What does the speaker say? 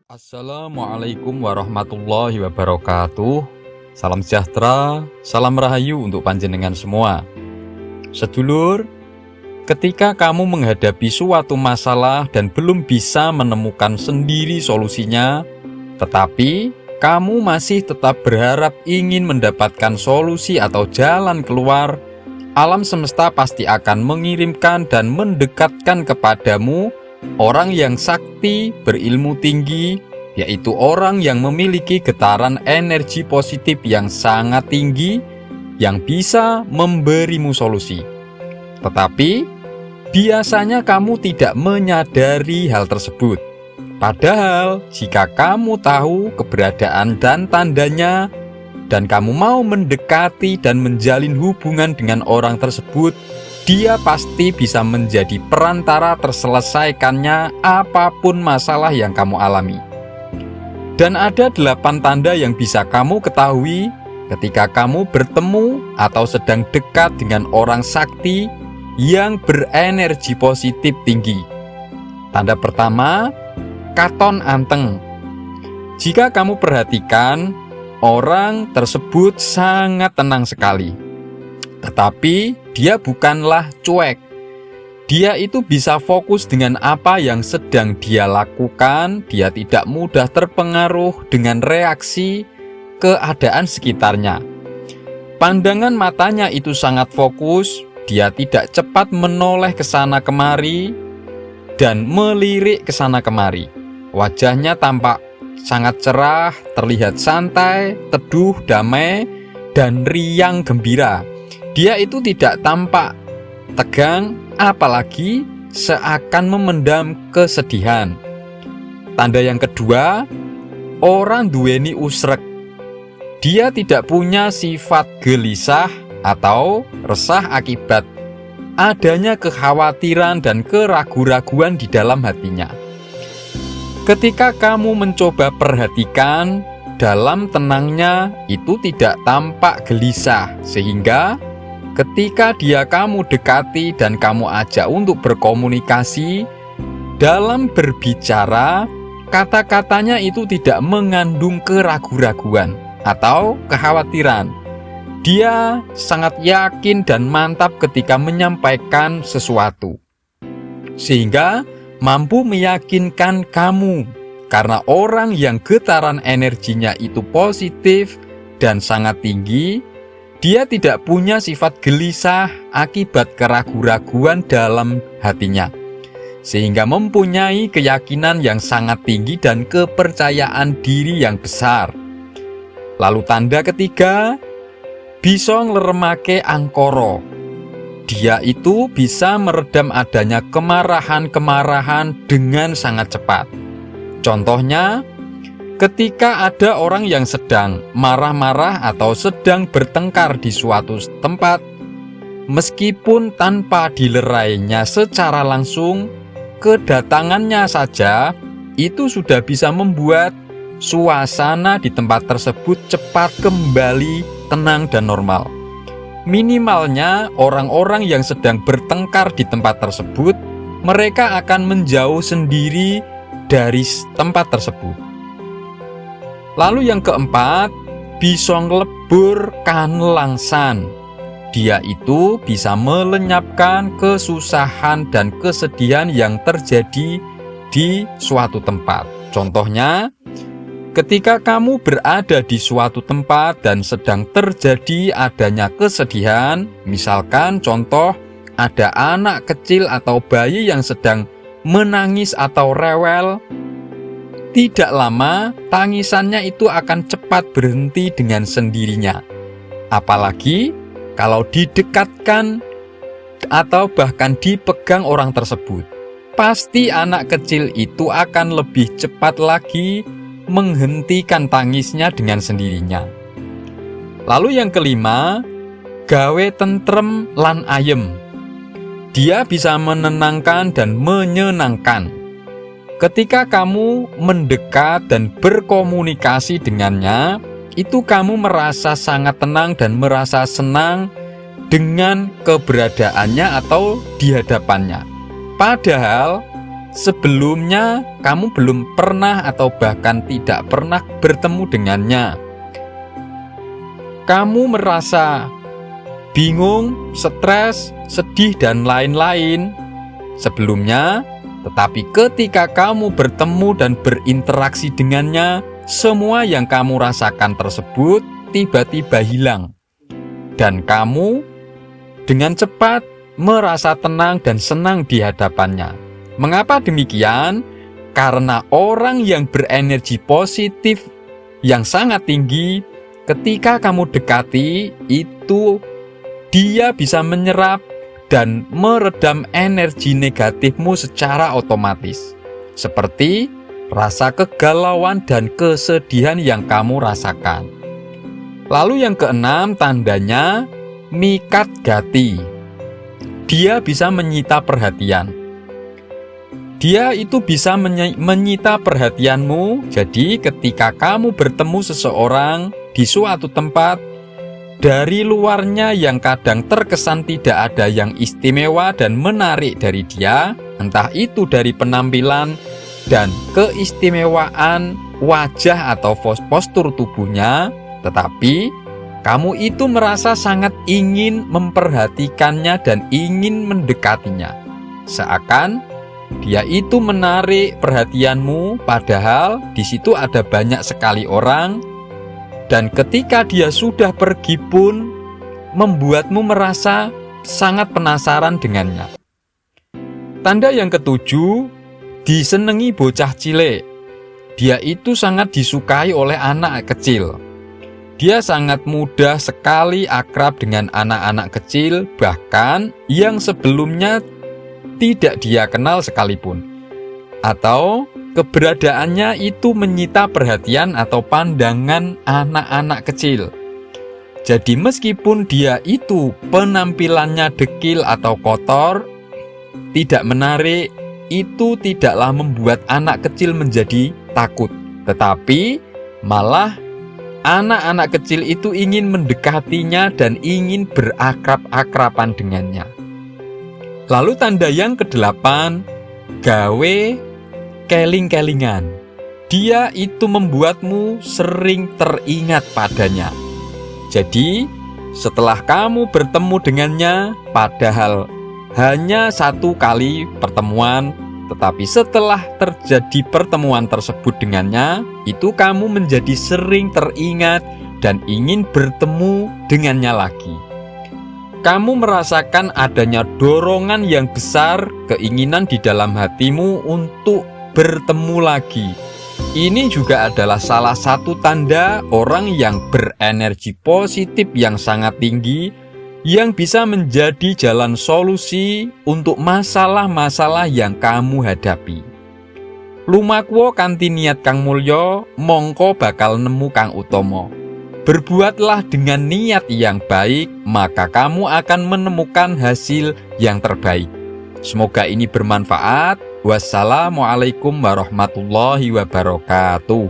Assalamualaikum warahmatullahi wabarakatuh. Salam sejahtera, salam rahayu untuk panjenengan semua. Sedulur, ketika kamu menghadapi suatu masalah dan belum bisa menemukan sendiri solusinya, tetapi kamu masih tetap berharap ingin mendapatkan solusi atau jalan keluar, alam semesta pasti akan mengirimkan dan mendekatkan kepadamu orang yang sakti, berilmu tinggi, yaitu orang yang memiliki getaran energi positif yang sangat tinggi, yang bisa memberimu solusi. Tetapi, biasanya kamu tidak menyadari hal tersebut. Padahal, jika kamu tahu keberadaan dan tandanya, dan kamu mau mendekati dan menjalin hubungan dengan orang tersebut, dia pasti bisa menjadi perantara terselesaikannya apapun masalah yang kamu alami. Dan ada 8 tanda yang bisa kamu ketahui ketika kamu bertemu atau sedang dekat dengan orang sakti yang berenergi positif tinggi. Tanda pertama, katon anteng. Jika kamu perhatikan, orang tersebut sangat tenang sekali. Tetapi dia bukanlah cuek. Dia itu bisa fokus dengan apa yang sedang dia lakukan. Dia tidak mudah terpengaruh dengan reaksi keadaan sekitarnya. Pandangan matanya itu sangat fokus. Dia tidak cepat menoleh ke sana kemari dan melirik ke sana kemari. Wajahnya tampak sangat cerah, terlihat santai, teduh, damai, dan riang gembira. Dia itu tidak tampak tegang, apalagi seakan memendam kesedihan. Tanda yang kedua, orang duweni usrek. Dia tidak punya sifat gelisah atau resah akibat adanya kekhawatiran dan keraguan-raguan di dalam hatinya. Ketika kamu mencoba perhatikan, dalam tenangnya itu tidak tampak gelisah, sehingga ketika dia kamu dekati dan kamu ajak untuk berkomunikasi, dalam berbicara, kata-katanya itu tidak mengandung keraguan-raguan atau kekhawatiran. Dia sangat yakin dan mantap ketika menyampaikan sesuatu, sehingga mampu meyakinkan kamu, karena orang yang getaran energinya itu positif dan sangat tinggi. Dia tidak punya sifat gelisah akibat keraguan-raguan dalam hatinya, sehingga mempunyai keyakinan yang sangat tinggi dan kepercayaan diri yang besar. Lalu tanda ketiga, bisa ngleremake angkara. Dia itu bisa meredam adanya kemarahan-kemarahan dengan sangat cepat. Contohnya, ketika ada orang yang sedang marah-marah atau sedang bertengkar di suatu tempat, meskipun tanpa dilerainya secara langsung, kedatangannya saja itu sudah bisa membuat suasana di tempat tersebut cepat kembali tenang dan normal. Minimalnya orang-orang yang sedang bertengkar di tempat tersebut, mereka akan menjauh sendiri dari tempat tersebut. Lalu yang keempat, bisa nglebur kanlangsan. Dia itu bisa melenyapkan kesusahan dan kesedihan yang terjadi di suatu tempat. Contohnya, ketika kamu berada di suatu tempat dan sedang terjadi adanya kesedihan, misalkan contoh ada anak kecil atau bayi yang sedang menangis atau rewel, tidak lama, tangisannya itu akan cepat berhenti dengan sendirinya. Apalagi kalau didekatkan atau bahkan dipegang orang tersebut. Pasti anak kecil itu akan lebih cepat lagi menghentikan tangisnya dengan sendirinya. Lalu yang kelima, gawe tentrem lan ayem. Dia bisa menenangkan dan menyenangkan. Ketika kamu mendekat dan berkomunikasi dengannya, itu kamu merasa sangat tenang dan merasa senang dengan keberadaannya atau di hadapannya. Padahal sebelumnya kamu belum pernah atau bahkan tidak pernah bertemu dengannya. Kamu merasa bingung, stres, sedih, dan lain-lain sebelumnya, tetapi ketika kamu bertemu dan berinteraksi dengannya, semua yang kamu rasakan tersebut tiba-tiba hilang. Dan kamu dengan cepat merasa tenang dan senang di hadapannya. Mengapa demikian? Karena orang yang berenergi positif yang sangat tinggi, ketika kamu dekati, itu dia bisa menyerap dan meredam energi negatifmu secara otomatis. Seperti rasa kegalauan dan kesedihan yang kamu rasakan. Lalu yang keenam, tandanya mikat gati. Dia bisa menyita perhatian. Dia itu bisa menyita perhatianmu. Jadi ketika kamu bertemu seseorang di suatu tempat, dari luarnya yang kadang terkesan tidak ada yang istimewa dan menarik dari dia, entah itu dari penampilan dan keistimewaan wajah atau postur tubuhnya, tetapi kamu itu merasa sangat ingin memperhatikannya dan ingin mendekatinya. Seakan dia itu menarik perhatianmu, padahal di situ ada banyak sekali orang. Dan ketika dia sudah pergi pun membuatmu merasa sangat penasaran dengannya. Tanda yang ketujuh, disenangi bocah cilik. Dia itu sangat disukai oleh anak kecil. Dia sangat mudah sekali akrab dengan anak-anak kecil, bahkan yang sebelumnya tidak dia kenal sekalipun. Atau keberadaannya itu menyita perhatian atau pandangan anak-anak kecil. Jadi meskipun dia itu penampilannya dekil atau kotor, tidak menarik, itu tidaklah membuat anak kecil menjadi takut. Tetapi malah anak-anak kecil itu ingin mendekatinya dan ingin berakrab-akraban dengannya. Lalu tanda yang kedelapan, gawe keling-kelingan. Dia itu membuatmu sering teringat padanya. Jadi, setelah kamu bertemu dengannya, padahal hanya satu kali pertemuan, tetapi setelah terjadi pertemuan tersebut dengannya, itu kamu menjadi sering teringat dan ingin bertemu dengannya lagi. Kamu merasakan adanya dorongan yang besar, keinginan di dalam hatimu untuk bertemu lagi. Ini juga adalah salah satu tanda orang yang berenergi positif yang sangat tinggi, yang bisa menjadi jalan solusi untuk masalah-masalah yang kamu hadapi. Lumakwa kanthi niat kang mulya, mongko bakal nemu kang utama. Berbuatlah dengan niat yang baik, maka kamu akan menemukan hasil yang terbaik. Semoga ini bermanfaat. Wassalamualaikum warahmatullahi wabarakatuh.